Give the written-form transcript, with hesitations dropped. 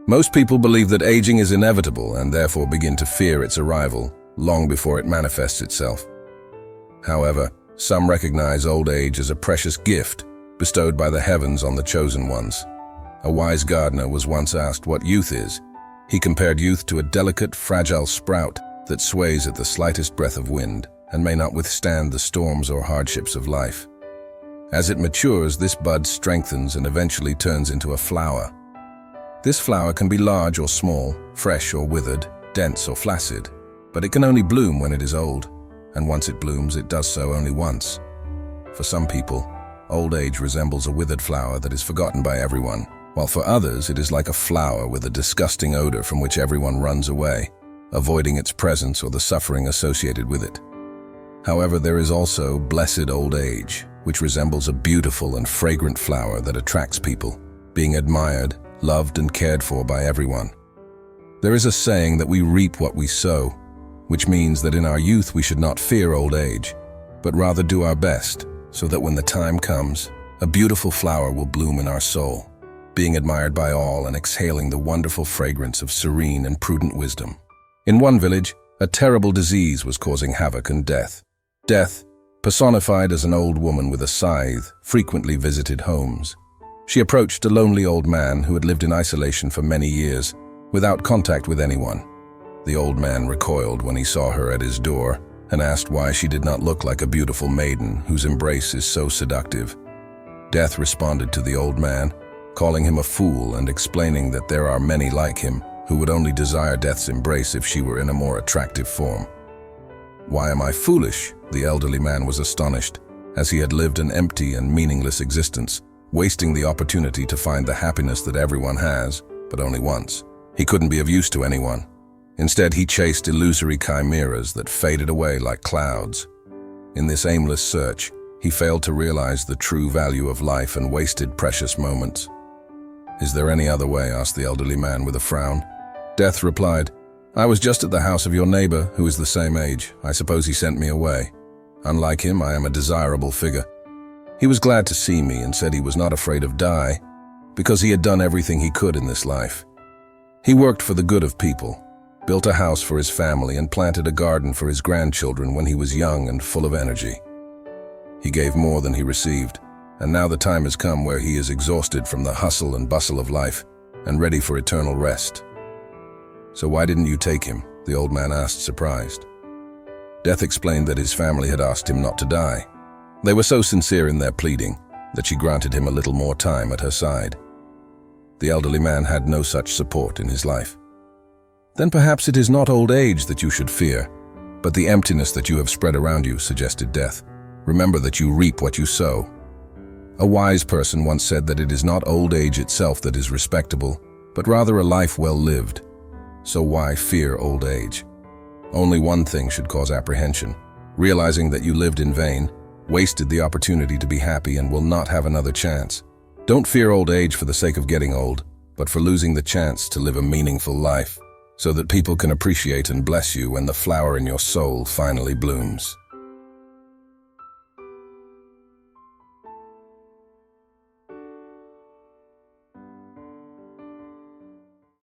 Most people believe that aging is inevitable and therefore begin to fear its arrival long before it manifests itself. However, some recognize old age as a precious gift bestowed by the heavens on the chosen ones. A wise gardener was once asked what youth is. He compared youth to a delicate, fragile sprout that sways at the slightest breath of wind and may not withstand the storms or hardships of life. As it matures, this bud strengthens and eventually turns into a flower. This flower can be large or small, fresh or withered, dense or flaccid, but it can only bloom when it is old, and once it blooms, it does so only once. For some people, old age resembles a withered flower that is forgotten by everyone, while for others it is like a flower with a disgusting odor from which everyone runs away, avoiding its presence or the suffering associated with it. However, there is also blessed old age, which resembles a beautiful and fragrant flower that attracts people, being admired, loved and cared for by everyone. There is a saying that we reap what we sow, which means that in our youth we should not fear old age, but rather do our best so that when the time comes, a beautiful flower will bloom in our soul, being admired by all and exhaling the wonderful fragrance of serene and prudent wisdom. In one village, a terrible disease was causing havoc and death. Death, personified as an old woman with a scythe, frequently visited homes. She approached a lonely old man who had lived in isolation for many years, without contact with anyone. The old man recoiled when he saw her at his door and asked why she did not look like a beautiful maiden whose embrace is so seductive. Death responded to the old man, calling him a fool and explaining that there are many like him who would only desire death's embrace if she were in a more attractive form. "Why am I foolish?" The elderly man was astonished, as he had lived an empty and meaningless existence, wasting the opportunity to find the happiness that everyone has, but only once. He couldn't be of use to anyone. Instead, he chased illusory chimeras that faded away like clouds. In this aimless search, he failed to realize the true value of life and wasted precious moments. "Is there any other way?" asked the elderly man with a frown. Death replied, "I was just at the house of your neighbor, who is the same age. I suppose he sent me away. Unlike him, I am a desirable figure. He was glad to see me and said he was not afraid of die, because he had done everything he could in this life. He worked for the good of people, built a house for his family and planted a garden for his grandchildren when he was young and full of energy. He gave more than he received, and now the time has come where he is exhausted from the hustle and bustle of life and ready for eternal rest." "So why didn't you take him?" the old man asked, surprised. Death explained that his family had asked him not to die. They were so sincere in their pleading that she granted him a little more time at her side. The elderly man had no such support in his life. "Then perhaps it is not old age that you should fear, but the emptiness that you have spread around you," suggested Death. "Remember that you reap what you sow." A wise person once said that it is not old age itself that is respectable, but rather a life well lived. So why fear old age? Only one thing should cause apprehension: realizing that you lived in vain, wasted the opportunity to be happy, and will not have another chance. Don't fear old age for the sake of getting old, but for losing the chance to live a meaningful life, so that people can appreciate and bless you when the flower in your soul finally blooms.